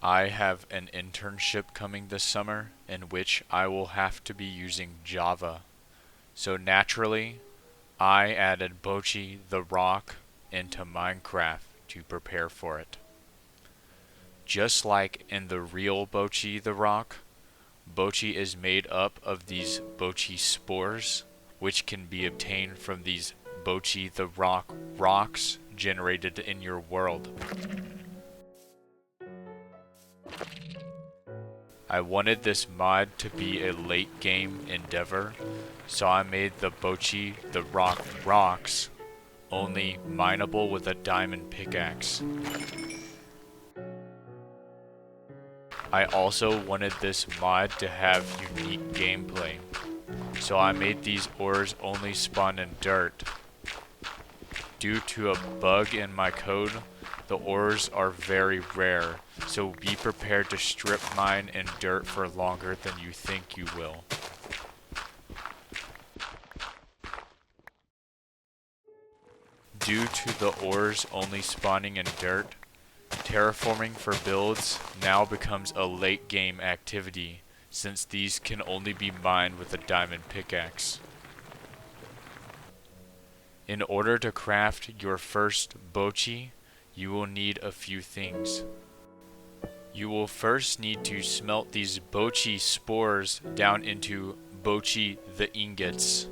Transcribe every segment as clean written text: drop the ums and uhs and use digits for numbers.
I have an internship coming this summer in which I will have to be using Java. So naturally, I added Bocchi the Rock into Minecraft to prepare for it. Just like in the real Bocchi the Rock, Bocchi is made up of these Bocchi spores, which can be obtained from these Bocchi the Rock rocks generated in your world. I wanted this mod to be a late game endeavor, so I made the Bocchi the Rock rocks only mineable with a diamond pickaxe. I also wanted this mod to have unique gameplay, so I made these ores only spawn in dirt. Due to a bug in my code, the ores are very rare, so be prepared to strip mine in dirt for longer than you think you will. Due to the ores only spawning in dirt, terraforming for builds now becomes a late game activity, since these can only be mined with a diamond pickaxe. In order to craft your first Bocchi, you will need a few things. You will first need to smelt these Bocchi spores down into Bocchi the ingots.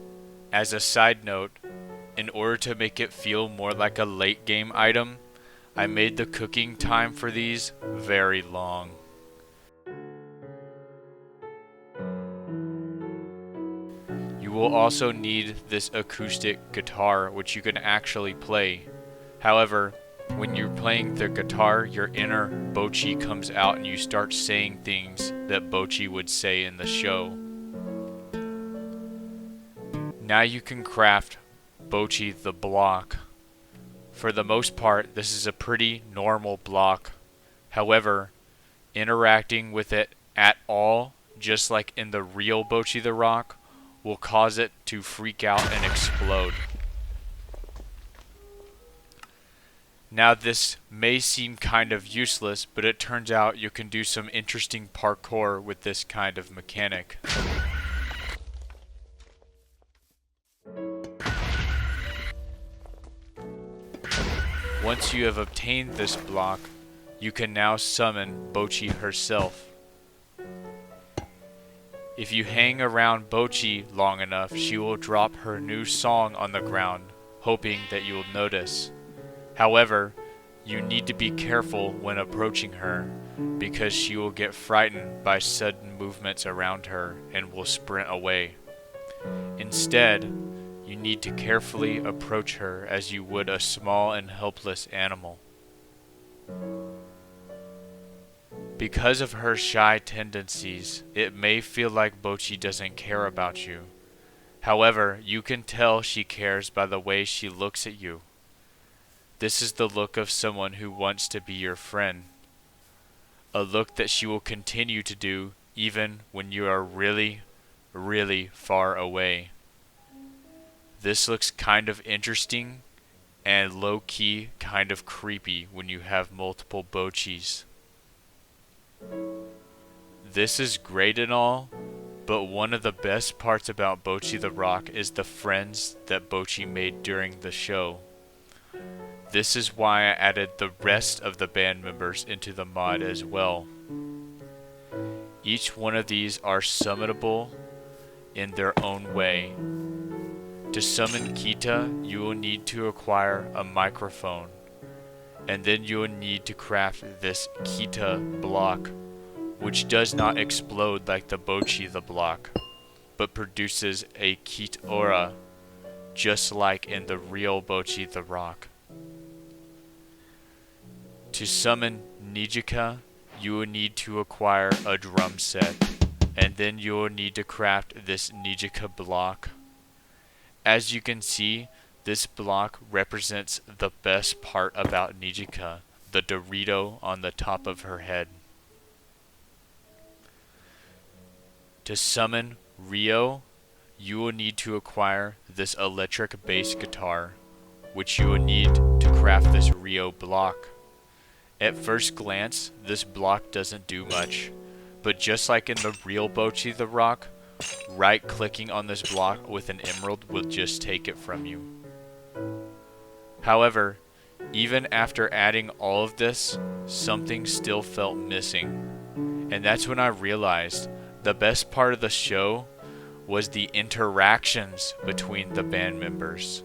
As a side note, in order to make it feel more like a late game item, I made the cooking time for these very long. You will also need this acoustic guitar, which you can actually play. However, when you're playing the guitar, your inner Bocchi comes out and you start saying things that Bocchi would say in the show. Now you can craft Bocchi the block. For the most part, this is a pretty normal block. However, interacting with it at all, just like in the real Bocchi the Rock, will cause it to freak out and explode. Now this may seem kind of useless, but it turns out you can do some interesting parkour with this kind of mechanic. Once you have obtained this block, you can now summon Bocchi herself. If you hang around Bocchi long enough, she will drop her new song on the ground, hoping that you will notice. However, you need to be careful when approaching her, because she will get frightened by sudden movements around her and will sprint away. Instead, you need to carefully approach her as you would a small and helpless animal. Because of her shy tendencies, it may feel like Bocchi doesn't care about you. However, you can tell she cares by the way she looks at you. This is the look of someone who wants to be your friend. A look that she will continue to do even when you are really, really far away. This looks kind of interesting and low-key kind of creepy when you have multiple Bocchis. This is great and all, but one of the best parts about Bocchi the Rock is the friends that Bocchi made during the show. This is why I added the rest of the band members into the mod as well. Each one of these are summonable in their own way. To summon Kita, you will need to acquire a microphone, and then you will need to craft this Kita block, which does not explode like the Bocchi the block, but produces a Kit aura, just like in the real Bocchi the Rock. To summon Nijika, you will need to acquire a drum set, and then you will need to craft this Nijika block. As you can see, this block represents the best part about Nijika, the Dorito on the top of her head. To summon Rio, you will need to acquire this electric bass guitar, which you will need to craft this Rio block. At first glance, this block doesn't do much, but just like in the real Bocchi the Rock, right-clicking on this block with an emerald will just take it from you. However, even after adding all of this, something still felt missing. And that's when I realized the best part of the show was the interactions between the band members.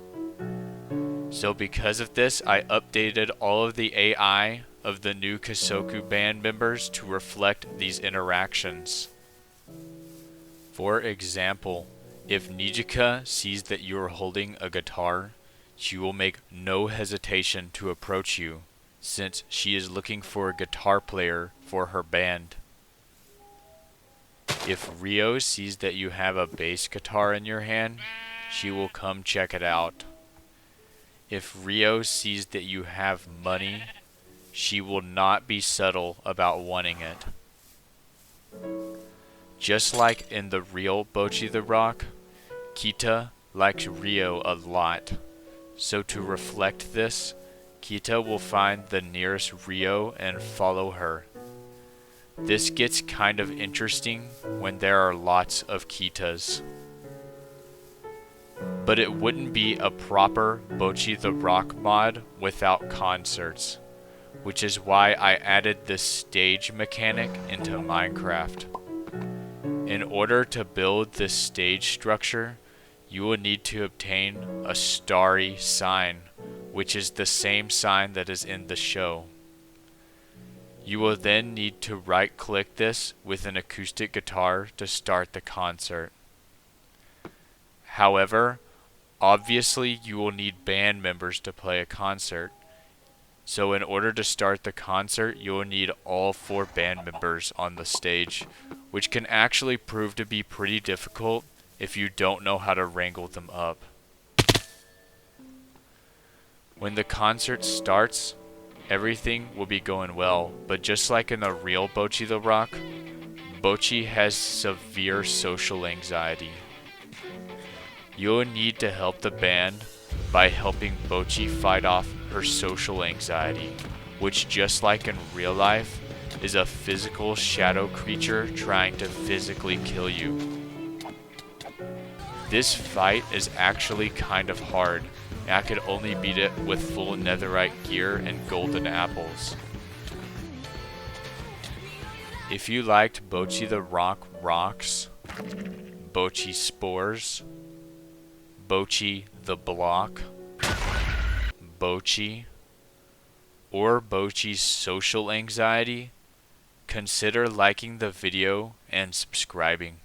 So because of this, I updated all of the AI of the new Kisoku band members to reflect these interactions. For example, if Nijika sees that you are holding a guitar, she will make no hesitation to approach you, since she is looking for a guitar player for her band. If Rio sees that you have a bass guitar in your hand, she will come check it out. If Rio sees that you have money, she will not be subtle about wanting it. Just like in the real Bocchi the Rock, Kita likes Rio a lot. So to reflect this, Kita will find the nearest Rio and follow her. This gets kind of interesting when there are lots of Kitas. But it wouldn't be a proper Bocchi the Rock mod without concerts, which is why I added this stage mechanic into Minecraft. In order to build this stage structure, you will need to obtain a starry sign, which is the same sign that is in the show. You will then need to right-click this with an acoustic guitar to start the concert. However, obviously you will need band members to play a concert. So in order to start the concert, you will need all 4 band members on the stage, which can actually prove to be pretty difficult if you don't know how to wrangle them up. When the concert starts, everything will be going well, but just like in the real Bocchi the Rock, Bocchi has severe social anxiety. You'll need to help the band by helping Bocchi fight off her social anxiety, which just like in real life, is a physical shadow creature trying to physically kill you. This fight is actually kind of hard, and I could only beat it with full netherite gear and golden apples. If you liked Bocchi the Rock Rocks, Bocchi Spores, Bocchi the Block, Bocchi, or Bocchi's social anxiety, consider liking the video and subscribing.